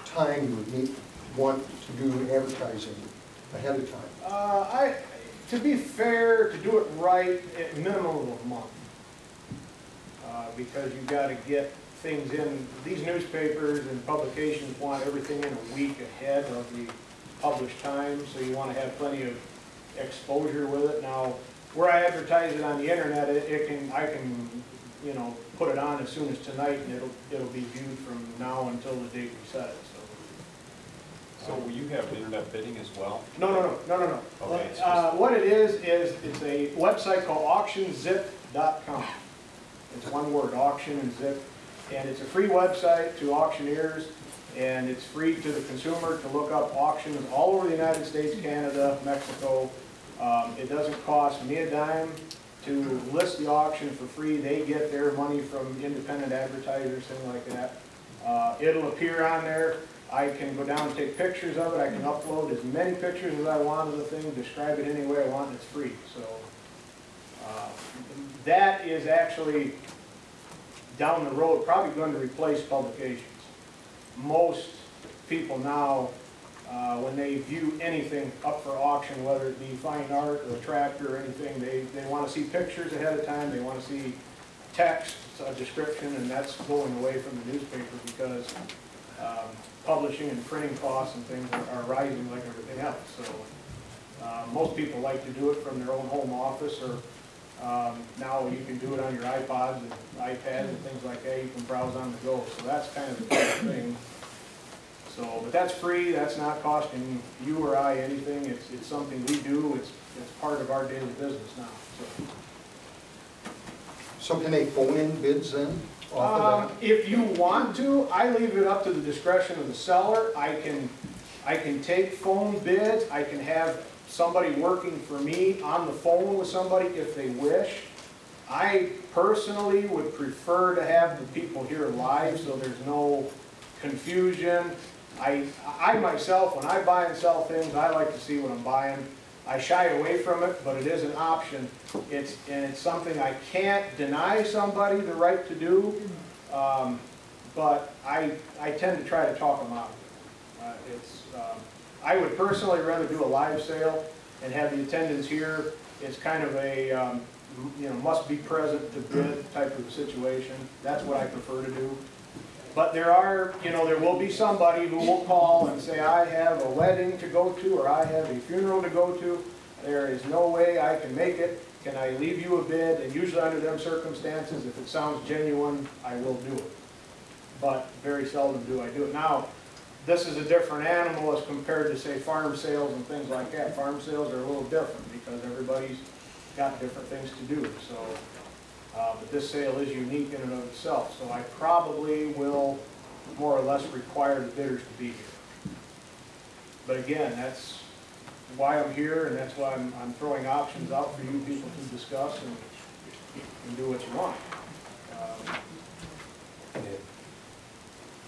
time you would want to do advertising ahead of time? To be fair, to do it right, at minimum of a month. Because you've got to get things in. These newspapers and publications want everything in a week ahead of the published time, so you want to have plenty of exposure with it. Now, where I advertise it on the internet, I can, you know, put it on as soon as tonight, and it'll be viewed from now until the date we set it. So will you have internet bidding as well? No. Okay, what it is it's a website called auctionzip.com. It's one word, auction and zip, and it's a free website to auctioneers, and it's free to the consumer to look up auctions all over the United States, Canada, Mexico. It doesn't cost me a dime to list the auction for free. They get their money from independent advertisers, things like that. It'll appear on there. I can go down and take pictures of it. I can upload as many pictures as I want of the thing, describe it any way I want, and it's free. So that is actually down the road probably going to replace publications. Most people now, when they view anything up for auction, whether it be fine art or a tractor or anything, they want to see pictures ahead of time. They want to see text, a description, and that's going away from the newspaper because publishing and printing costs and things are rising like everything else. So most people like to do it from their own home office, or now you can do it on your iPods and iPads and things like that. You can browse on the go. So that's kind of the kind of thing. So, but that's free. That's not costing you or I anything. It's something we do. It's part of our daily business now. So can they phone in bids then? Off of that? If you want to, I leave it up to the discretion of the seller. I can take phone bids. I can have somebody working for me on the phone with somebody if they wish. I personally would prefer to have the people here live so there's no confusion. I myself, when I buy and sell things, I like to see what I'm buying. I shy away from it, but it is an option. It's something I can't deny somebody the right to do, but I tend to try to talk them out of it. I would personally rather do a live sale and have the attendants here. It's kind of a must be present to bid type of situation. That's what I prefer to do. But there will be somebody who will call and say, I have a wedding to go to, or I have a funeral to go to. There is no way I can make it. Can I leave you a bid? And usually under them circumstances, if it sounds genuine, I will do it. But very seldom do I do it. Now, this is a different animal as compared to, say, farm sales and things like that. Farm sales are a little different because everybody's got different things to do. So, but this sale is unique in and of itself. So I probably will more or less require the bidders to be here. But again, that's why I'm here, and that's why I'm throwing options out for you people to discuss and do what you want.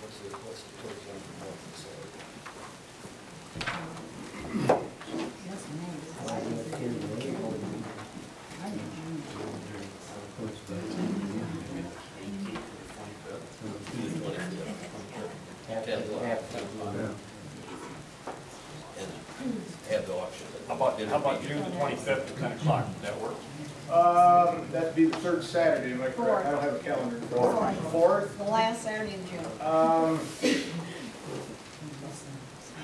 What's the total number of months? Have the auction. How about June the 25th at 10 o'clock? Does that work? That'd be the third Saturday, am I correct? I don't have a calendar. Fourth? The last Saturday in June.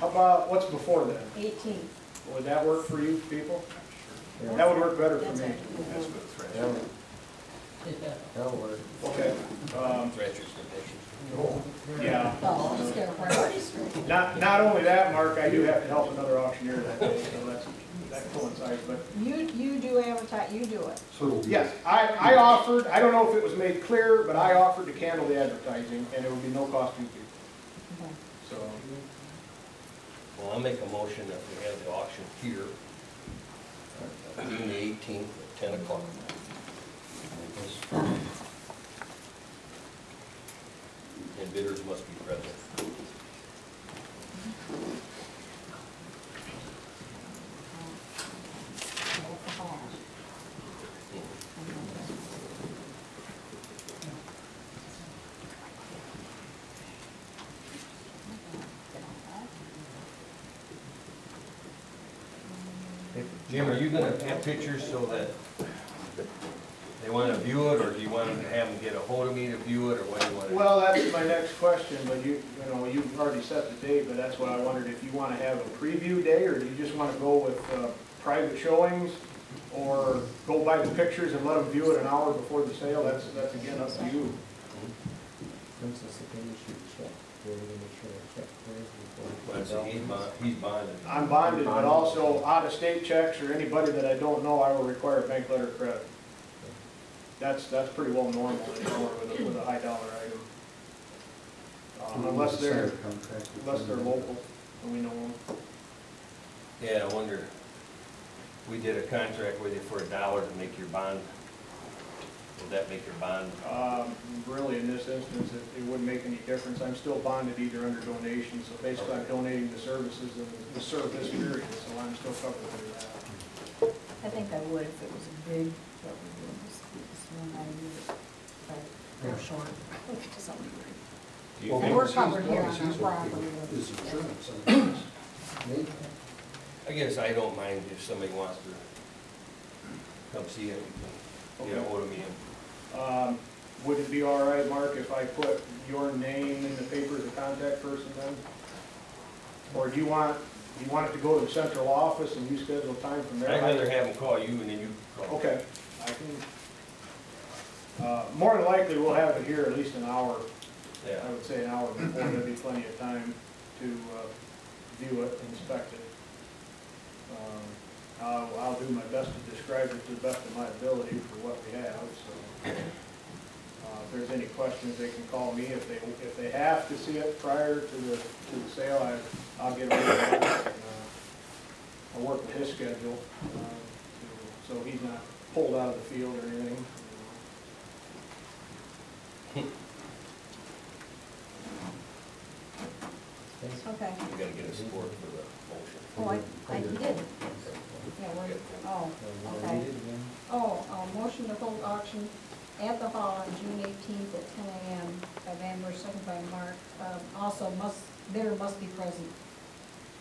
How about, what's before that? 18th. Would that work for you people? Yeah. That would work better for me. That's good thresh. That'll work. Okay. Thrasher's condition. Yeah. Oh, just get a priority straight. Not only that, Mark, I do have to help another auctioneer that day, so that coincides. But You do advertise, you do it. So yes, I offered, I don't know if it was made clear, but I offered to handle the advertising, and it would be no cost to you people. Okay. So, Well, I'll make a motion that we have the auction here, June the 18th at 10 o'clock. And bidders must be present. Jim, are you gonna have pictures so that they wanna view it, or do you want them to have them get a hold of me to view it, or what do you want? Well, that's my next question, but you know, you've already set the date, but that's what I wondered, if you wanna have a preview day, or do you just wanna go with, private showings? Or go buy the pictures and let them view it an hour before the sale, that's again up to you. Well, so he's bonded. I'm bonded, but also out-of-state checks or anybody that I don't know, I will require a bank letter of credit. That's pretty well normal anymore with a high dollar item. Unless they're local and we know them. Yeah, I wonder, we did a contract with you for $1 to make your bond. Would that make your bond? Really, in this instance, it wouldn't make any difference. I'm still bonded either under donation, so basically I'm donating the services and the service period, so I'm still covered under that. I think I would if it was a big, but we're doing this one, I would, but they're short to some degree. Do you Well, think, We're covered here on He's our okay property. with his insurance, I guess. Maybe. I guess I don't mind if somebody wants to come see it, get a hold of me. Would it be all right, Mark, if I put your name in the paper as a contact person then? Or do you want it to go to the central office and you schedule time from there? I'd rather have them call you and then you call. Okay, I can, more than likely, we'll have it here at least an hour. Yeah. I would say an hour before, there'll be plenty of time to view it, inspect it. I'll do my best to describe it to the best of my ability for what we have, so. If there's any questions, they can call me. If they have to see it prior to the sale, I'll get rid of it. I'll work with his schedule, so he's not pulled out of the field or anything. Okay. We gotta get a support for the motion. Oh, I did. Yeah, okay. Motion to hold auction at the hall on June 18th at 10 a.m. by Van Bush, second by Mark. Also, bidder must be present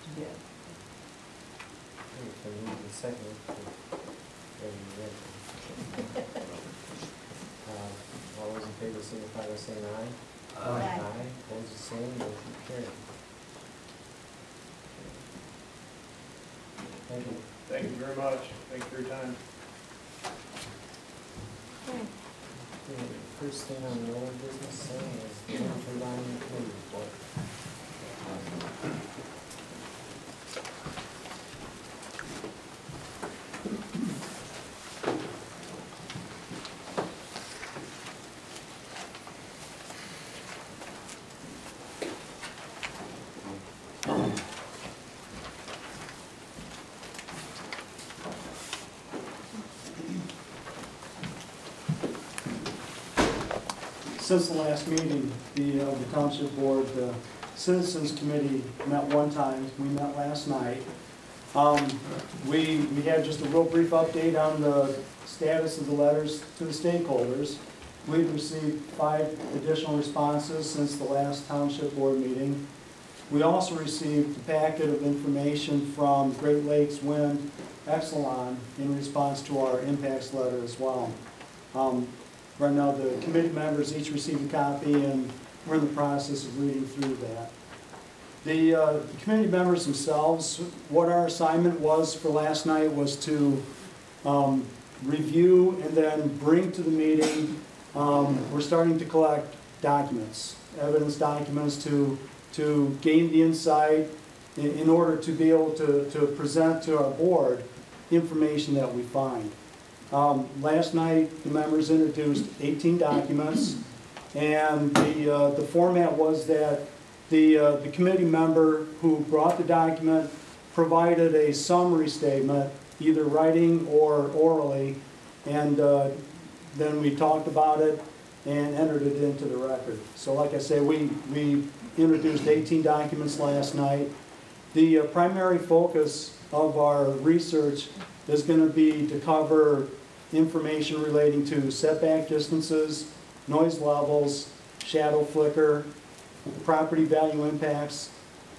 to bid. All those in favor signify by saying aye. Aye. Opposed, the same, motion carried. Thank you. Thank you very much. Thank you for your time. Okay. Okay, first thing on the old business thing is the interline committee report. Since the last meeting, the Township Board, the Citizens Committee met one time, we met last night. We had just a real brief update on the status of the letters to the stakeholders. We've received 5 additional responses since the last Township Board meeting. We also received a packet of information from Great Lakes Wind Exelon in response to our impacts letter as well. Right now, the committee members each received a copy, and we're in the process of reading through that. The committee members themselves, what our assignment was for last night was to review and then bring to the meeting. We're starting to collect documents, evidence documents to gain the insight in order to be able to present to our board information that we find. Last night, the members introduced 18 documents, and the format was that the committee member who brought the document provided a summary statement, either writing or orally, and then we talked about it and entered it into the record. So like I say, we introduced 18 documents last night. The primary focus of our research is going to be to cover information relating to setback distances, noise levels, shadow flicker, property value impacts,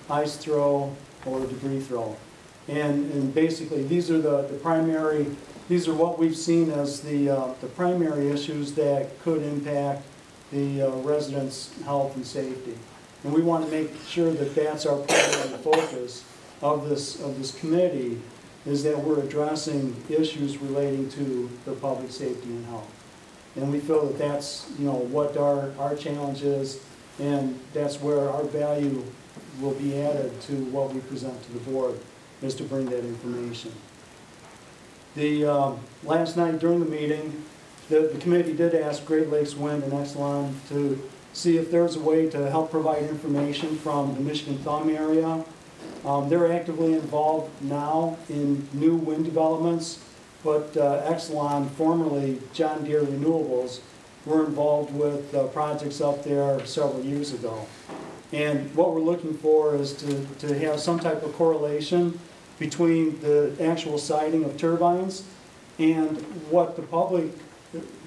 ice throw, or debris throw. And basically, these are the primary, these are what we've seen as the primary issues that could impact the residents' health and safety. And we want to make sure that that's our primary focus of this committee, is that we're addressing issues relating to the public safety and health. And we feel that that's, what our challenge is, and that's where our value will be added to what we present to the board, is to bring that information. The last night during the meeting, the committee did ask Great Lakes Wind and Exelon to see if there's a way to help provide information from the Michigan Thumb area. They're actively involved now in new wind developments, but Exelon, formerly John Deere Renewables, were involved with projects up there several years ago. And what we're looking for is to have some type of correlation between the actual siting of turbines and what the public,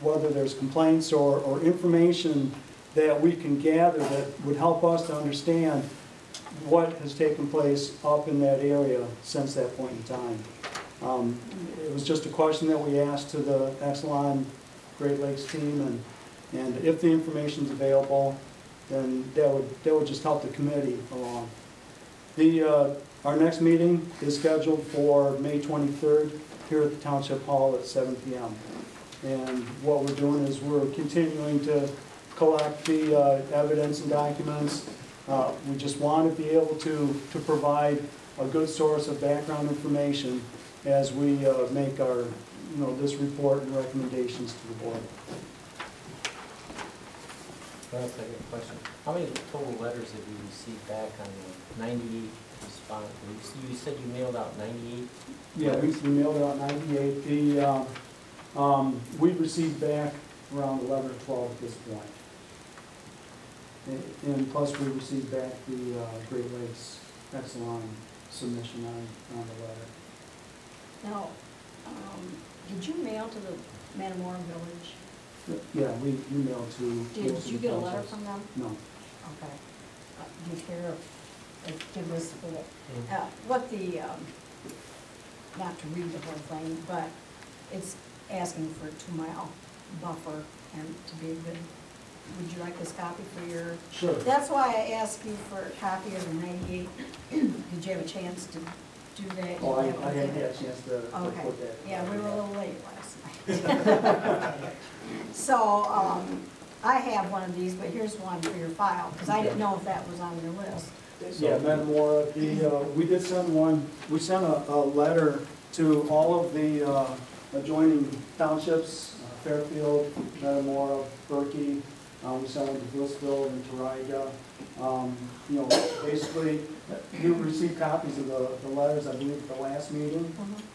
whether there's complaints or information that we can gather that would help us to understand what has taken place up in that area since that point in time. It was just a question that we asked to the Exelon Great Lakes team, and if the information's available, then that would just help the committee along. Our next meeting is scheduled for May 23rd here at the Township Hall at 7 p.m. And what we're doing is we're continuing to collect the evidence and documents. We just want to be able to provide a good source of background information as we make our, this report and recommendations to the board. That's a good question. How many total letters have you received back on the 98 response? You said you mailed out 98? Yeah, we mailed out 98. We've received back around 11 or 12 at this point. And plus we received back the Great Lakes Exelon submission on the letter. Now, did you mail to the Manamora Village? Yeah, we mailed to. Did you get a letter from them? No. Okay. Do you care if give this what the, not to read the whole thing, but it's asking for a 2-mile buffer and to be a good, would you like this copy for your? Sure. That's why I asked you for a copy of the 98. Did you have a chance to do that? Oh, I hadn't had a chance to Okay. put that. Yeah, we were a little late last night. So, I have one of these, but here's one for your file, because I didn't know if that was on your list. Yeah, Metamora, we did send one, we sent a letter to all of the adjoining townships, Fairfield, Metamora, Berkey, we sent one to Blissville and Tariga. Basically, you received copies of the letters, I believe, at the last meeting.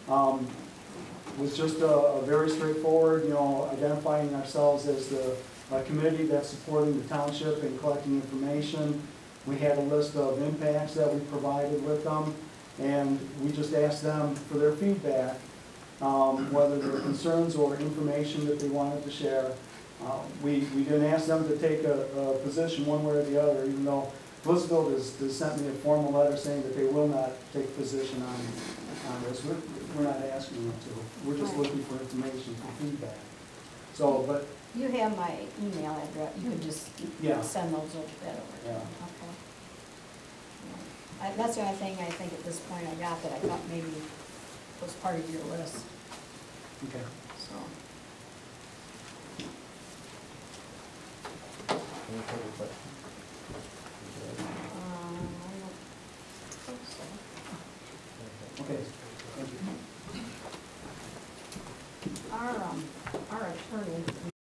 It was just a very straightforward, identifying ourselves as the committee that's supporting the township and collecting information. We had a list of impacts that we provided with them, and we just asked them for their feedback, whether there were concerns or information that they wanted to share. We didn't ask them to take a position one way or the other, even though Blissville has sent me a formal letter saying that they will not take a position on this. We're not asking them to. We're just looking for information, for feedback. So, but You have my email address, you could just send those over that over. Yeah. Okay. That's the only thing I think at this point I got that I thought maybe was part of your list, okay. so. Any further questions? I don't think so. Okay. Thank you. Our attorney